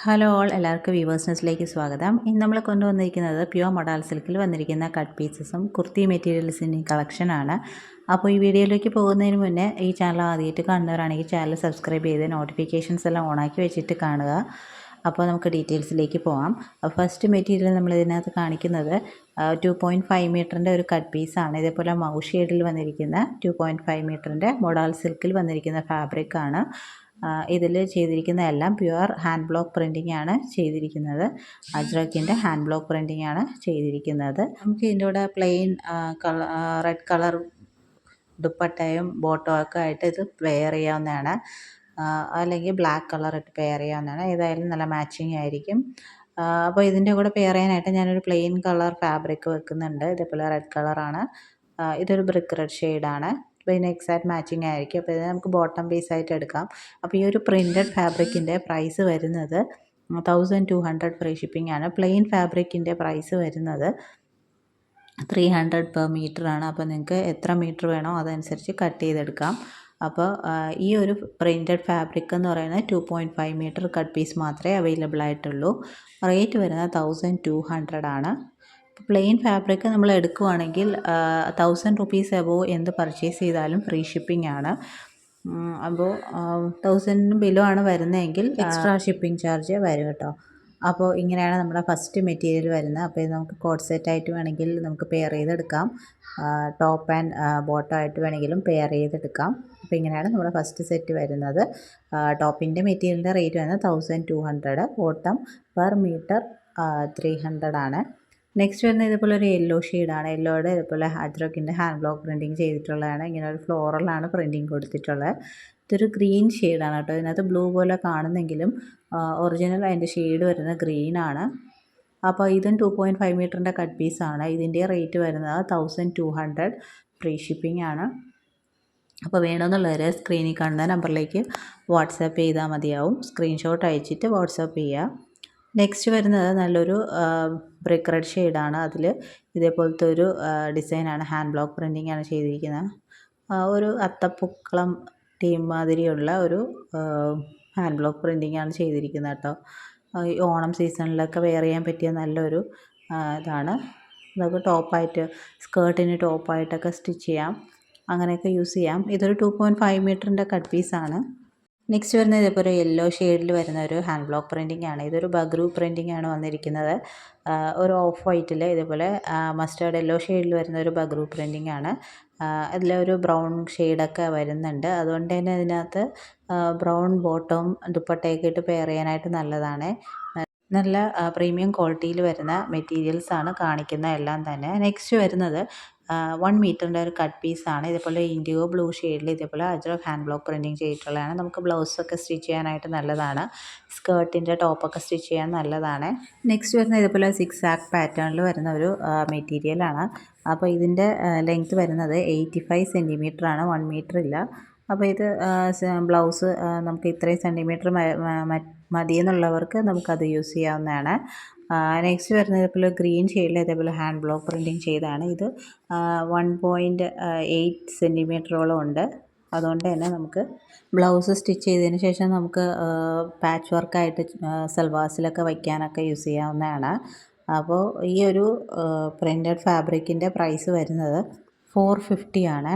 Hello all, എല്ലാവർക്കും viewers ന്യൂസിലേക്ക് സ്വാഗതം. ഇന്ന് നമ്മൾ കൊണ്ടുവന്നിരിക്കുന്നത് പ്യുവർ മൊഡാൾ സിൽക്കിൽ വന്നിരിക്കുന്ന കട്ട് പീസസും കുർത്തി മെറ്റീരിയൽസിൻ്റെയും കളക്ഷനാണ്. അപ്പോൾ ഈ വീഡിയോയിലേക്ക് പോകുന്നതിന് മുന്നേ ഈ ചാനൽ ആദ്യമായിട്ട് കാണുന്നവരാണെങ്കിൽ ചാനൽ സബ്സ്ക്രൈബ് ചെയ്ത് നോട്ടിഫിക്കേഷൻസ് എല്ലാം ഓണാക്കി വെച്ചിട്ട് കാണുക. അപ്പോൾ നമുക്ക് ഡീറ്റെയിൽസിലേക്ക് പോകാം. ഫസ്റ്റ് മെറ്റീരിയൽ നമ്മൾ ഇതിനകത്ത് കാണിക്കുന്നത് 2.5 മീറ്ററിൻ്റെ ഒരു കട്ട് പീസാണ്. ഇതേപോലെ മൗ ഷെയ്ഡിൽ വന്നിരിക്കുന്ന 2.5 മീറ്ററിൻ്റെ മൊഡാൾ സിൽക്കിൽ വന്നിരിക്കുന്ന ഫാബ്രിക്കാണ്. ഇതിൽ ചെയ്തിരിക്കുന്ന എല്ലാം പ്യുവർ ഹാൻഡ് ബ്ലോക്ക് പ്രിൻറ്റിംഗ് ആണ് ചെയ്തിരിക്കുന്നത്. അജ്രക്കിൻ്റെ ഹാൻഡ് ബ്ലോക്ക് പ്രിൻറ്റിംഗ് ആണ് ചെയ്തിരിക്കുന്നത്. നമുക്ക് ഇതിൻ്റെ കൂടെ പ്ലെയിൻ റെഡ് കളർ ദുപ്പട്ടയും ബോട്ടവും ഒക്കെ ആയിട്ട് ഇത് വെയർ ചെയ്യാവുന്നതാണ്. അല്ലെങ്കിൽ ബ്ലാക്ക് കളർ ഇട്ട് പെയർ ചെയ്യാവുന്നതാണ്. ഏതായാലും നല്ല മാച്ചിങ് ആയിരിക്കും. അപ്പോൾ ഇതിൻ്റെ കൂടെ പെയർ ചെയ്യാനായിട്ട് ഞാനൊരു പ്ലെയിൻ കളർ ഫാബ്രിക് വെക്കുന്നുണ്ട്. ഇതേപോലെ റെഡ് കളറാണ്. ഇതൊരു ബ്രിക്ക് റെഡ് ഷെയ്ഡാണ്. അപ്പോൾ ഇതിന് എക്സാക്റ്റ് മാച്ചിങ് ആയിരിക്കും. അപ്പോൾ ഇത് നമുക്ക് ബോട്ടം പീസ് ആയിട്ട് എടുക്കാം. അപ്പോൾ ഈ ഒരു പ്രിൻറ്റഡ് ഫാബ്രിക്കിൻ്റെ പ്രൈസ് വരുന്നത് 1200 ഫ്രീ ഷിപ്പിംഗ് ആണ്. പ്ലെയിൻ ഫാബ്രിക്കിൻ്റെ പ്രൈസ് വരുന്നത് 300 പെർ മീറ്റർ ആണ്. അപ്പോൾ നിങ്ങൾക്ക് എത്ര മീറ്റർ വേണോ അതനുസരിച്ച് കട്ട് ചെയ്തെടുക്കാം. അപ്പോൾ ഈ ഒരു പ്രിൻറ്റഡ് ഫാബ്രിക് എന്ന് പറയുന്നത് 2.5 മീറ്റർ കട്ട് പീസ് മാത്രമേ അവൈലബിൾ ആയിട്ടുള്ളൂ. റേറ്റ് വരുന്നത് 1200 ആണ്. പ്ലെയിൻ ഫാബ്രിക് നമ്മൾ എടുക്കുവാണെങ്കിൽ 1000 റുപ്പീസ് എബോവ് എന്ത് പർച്ചേസ് ചെയ്താലും ഫ്രീ ഷിപ്പിംഗ് ആണ്. അപ്പോൾ 1000 ബിലോ ആണ് വരുന്നതെങ്കിൽ എക്സ്ട്രാ ഷിപ്പിംഗ് ചാർജ് വരും കേട്ടോ. അപ്പോൾ ഇങ്ങനെയാണ് നമ്മുടെ ഫസ്റ്റ് മെറ്റീരിയൽ വരുന്നത്. അപ്പോൾ ഇത് നമുക്ക് കോട്ട് സെറ്റായിട്ട് വേണമെങ്കിൽ നമുക്ക് പെയർ ചെയ്തെടുക്കാം. ടോപ്പ് ആൻഡ് ബോട്ടം ആയിട്ട് വേണമെങ്കിലും പെയർ ചെയ്തെടുക്കാം. അപ്പോൾ ഇങ്ങനെയാണ് നമ്മുടെ ഫസ്റ്റ് സെറ്റ് വരുന്നത്. ടോപ്പിൻ്റെ മെറ്റീരിയലിൻ്റെ റേറ്റ് വരുന്നത് 1200, ബോട്ടം പെർ മീറ്റർ 300 ആണ്. നെക്സ്റ്റ് വരുന്നത് ഇതുപോലെ ഒരു യെല്ലോ ഷെയ്ഡാണ്. യെല്ലോയുടെ ഇതുപോലെ അജ്രക്കിൻ്റെ ഹാൻഡ് ബ്ലോക്ക് പ്രിൻറ്റിങ് ചെയ്തിട്ടുള്ളതാണ്. ഇങ്ങനെ ഒരു ഫ്ലോറലാണ് പ്രിൻറ്റിങ് കൊടുത്തിട്ടുള്ളത്. ഇതൊരു ഗ്രീൻ ഷെയ്ഡാണ് കേട്ടോ. ഇതിനകത്ത് ബ്ലൂ പോലെ കാണുന്നെങ്കിലും ഒറിജിനൽ അതിൻ്റെ ഷെയ്ഡ് വരുന്നത് ഗ്രീനാണ്. അപ്പോൾ ഇതും 2.5 മീറ്ററിൻ്റെ കട്ട് പീസാണ്. ഇതിൻ്റെ റേറ്റ് വരുന്നത് 1200 ഫ്രീ ഷിപ്പിംഗ് ആണ്. അപ്പോൾ വേണമെന്നുള്ളവർ സ്ക്രീനിൽ കാണുന്ന നമ്പറിലേക്ക് വാട്സാപ്പ് ചെയ്താൽ മതിയാവും. സ്ക്രീൻഷോട്ട് അയച്ചിട്ട് വാട്സാപ്പ് ചെയ്യുക. നെക്സ്റ്റ് വരുന്നത് നല്ലൊരു ബ്രിക്ക് റെഡ് ഷെയ്ഡാണ്. അതിൽ ഇതേപോലത്തെ ഒരു ഡിസൈനാണ്. ഹാൻഡ് ബ്ലോക്ക് പ്രിൻറ്റിംഗ് ആണ് ചെയ്തിരിക്കുന്നത്. ഒരു അത്തപ്പൂക്കളം ടീം മാതിരിയുള്ള ഒരു ഹാൻഡ് ബ്ലോക്ക് പ്രിൻറ്റിംഗ് ആണ് ചെയ്തിരിക്കുന്നത് കേട്ടോ. ഈ ഓണം സീസണിലൊക്കെ വെയർ ചെയ്യാൻ പറ്റിയ നല്ലൊരു ഇതാണ്. നമുക്ക് ടോപ്പായിട്ട് സ്കേർട്ടിന് ടോപ്പായിട്ടൊക്കെ സ്റ്റിച്ച് ചെയ്യാം, അങ്ങനെയൊക്കെ യൂസ് ചെയ്യാം. ഇതൊരു 2.5 മീറ്ററിൻ്റെ കട്ട് പീസാണ്. നെക്സ്റ്റ് വരുന്നത് ഇതേപോലെ യെല്ലോ ഷെയ്ഡിൽ വരുന്ന ഒരു ഹാൻഡ് ബ്ലോക്ക് പ്രിൻറ്റിംഗ് ആണ്. ഇതൊരു ബഗ്രു പ്രിൻറ്റിംഗ് ആണ് വന്നിരിക്കുന്നത്. ഒരു ഓഫ് വൈറ്റിൽ ഇതേപോലെ മസ്റ്റേർഡ് യെല്ലോ ഷെയ്ഡിൽ വരുന്ന ഒരു ബഗ്രു പ്രിൻറ്റിംഗ് ആണ്. അതിലൊരു ബ്രൗൺ ഷെയ്ഡൊക്കെ വരുന്നുണ്ട്. അതുകൊണ്ട് തന്നെ ഇതിനകത്ത് ബ്രൗൺ ബോട്ടവും ദുപ്പട്ടയൊക്കെ ഇട്ട് പെയർ ചെയ്യാനായിട്ട് നല്ലതാണ്. നല്ല പ്രീമിയം ക്വാളിറ്റിയിൽ വരുന്ന മെറ്റീരിയൽസാണ് കാണിക്കുന്ന എല്ലാം തന്നെ. നെക്സ്റ്റ് വരുന്നത് 1 മീറ്ററിൻ്റെ ഒരു കട്ട് പീസാണ്. ഇതേപോലെ ഇൻഡിഗോ ബ്ലൂ ഷെയ്ഡിൽ ഇതേപോലെ അജ്രക് ഹാൻഡ് ബ്ലോക്ക് പ്രിൻറ്റിങ് ചെയ്തിട്ടുള്ളതാണ്. നമുക്ക് ബ്ലൗസൊക്കെ സ്റ്റിച്ച് ചെയ്യാനായിട്ട് നല്ലതാണ്. സ്കേർട്ടിൻ്റെ ടോപ്പൊക്കെ സ്റ്റിച്ച് ചെയ്യാൻ നല്ലതാണ്. നെക്സ്റ്റ് വരുന്നത് ഇതേപോലെ സിക്സ് ആക്ക് പാറ്റേണിൽ വരുന്ന ഒരു മെറ്റീരിയലാണ്. അപ്പോൾ ഇതിൻ്റെ ലെങ്ത്ത് വരുന്നത് 85 സെൻറ്റിമീറ്റർ ആണ്, 1 മീറ്റർ ഇല്ല. അപ്പോൾ ഇത് ബ്ലൗസ് നമുക്ക് ഇത്രയും സെൻറ്റിമീറ്റർ മതിയെന്നുള്ളവർക്ക് നമുക്കത് യൂസ് ചെയ്യാവുന്നതാണ്. നെക്സ്റ്റ് വരുന്നത് ഇതേപോലെ ഗ്രീൻ ഷെയ്ഡിൽ ഇതേപോലെ ഹാൻഡ് ബ്ലോക്ക് പ്രിൻറ്റിങ് ചെയ്താണ്. ഇത് 1.8 സെൻറ്റിമീറ്ററോളം ഉണ്ട്. അതുകൊണ്ട് തന്നെ നമുക്ക് ബ്ലൗസ് സ്റ്റിച്ച് ചെയ്തതിന് ശേഷം നമുക്ക് പാച്ച് വർക്കായിട്ട് സൽവാസിലൊക്കെ വയ്ക്കാനൊക്കെ യൂസ് ചെയ്യാവുന്നതാണ്. അപ്പോൾ ഈ ഒരു പ്രിൻറ്റഡ് ഫാബ്രിക്കിൻ്റെ പ്രൈസ് വരുന്നത് 450 ആണ്.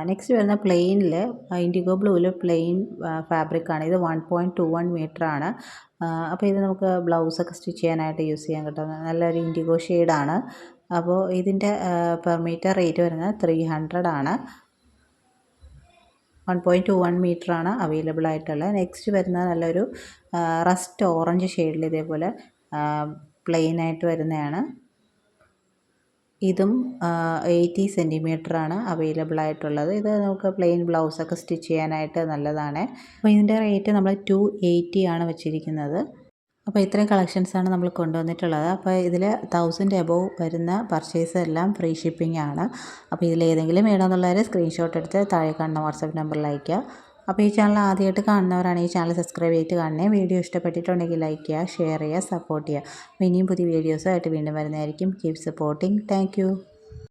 നെക്സ്റ്റ് വരുന്ന പ്ലെയിനിൽ ഇൻഡിഗോ ബ്ലൂവിൽ പ്ലെയിൻ ഫാബ്രിക്കാണ്. ഇത് 1.21 മീറ്റർ ആണ്. അപ്പോൾ ഇത് നമുക്ക് ബ്ലൗസൊക്കെ സ്റ്റിച്ച് ചെയ്യാനായിട്ട് യൂസ് ചെയ്യാൻ കിട്ടുന്ന നല്ലൊരു ഇൻഡിഗോ ഷെയ്ഡാണ്. അപ്പോൾ ഇതിൻ്റെ പെർ മീറ്റർ റേറ്റ് വരുന്നത് 300 ആണ്. 1.21 മീറ്റർ ആണ് അവൈലബിൾ ആയിട്ടുള്ളത്. നെക്സ്റ്റ് വരുന്നത് നല്ലൊരു റസ്റ്റ് ഓറഞ്ച് ഷെയ്ഡിൽ ഇതേപോലെ പ്ലെയിനായിട്ട് വരുന്നതാണ്. ഇതും 80 സെൻറ്റിമീറ്റർ ആണ് അവൈലബിൾ ആയിട്ടുള്ളത്. ഇത് നമുക്ക് പ്ലെയിൻ ബ്ലൗസൊക്കെ സ്റ്റിച്ച് ചെയ്യാനായിട്ട് നല്ലതാണ്. അപ്പോൾ ഇതിൻ്റെ റേറ്റ് നമ്മൾ 280 ആണ് വെച്ചിരിക്കുന്നത്. അപ്പോൾ ഇത്രയും കളക്ഷൻസാണ് നമ്മൾ കൊണ്ടുവന്നിട്ടുള്ളത്. അപ്പോൾ ഇതിൽ 1000 എബോവ് വരുന്ന പർച്ചേസ് എല്ലാം ഫ്രീ ഷിപ്പിംഗ് ആണ്. അപ്പോൾ ഇതിലേതെങ്കിലും വേണമെന്നുള്ളവർ സ്ക്രീൻഷോട്ട് എടുത്ത് താഴെ കാണുന്ന വാട്സാപ്പ് നമ്പറിൽ അയയ്ക്കുക. അപ്പോൾ ഈ ചാനൽ ആദ്യമായിട്ട് കാണുന്നവരാണ് ഈ ചാനൽ സബ്സ്ക്രൈബ് ചെയ്തിട്ട് കാണണേ. വീഡിയോ ഇഷ്ടപ്പെട്ടിട്ടുണ്ടെങ്കിൽ ലൈക്ക് ചെയ്യുക, ഷെയർ ചെയ്യുക, സപ്പോർട്ട് ചെയ്യുക. അപ്പോൾ ഇനിയും പുതിയ വീഡിയോസായിട്ട് വീണ്ടും വരുന്നതായിരിക്കും. Keep supporting. Thank you.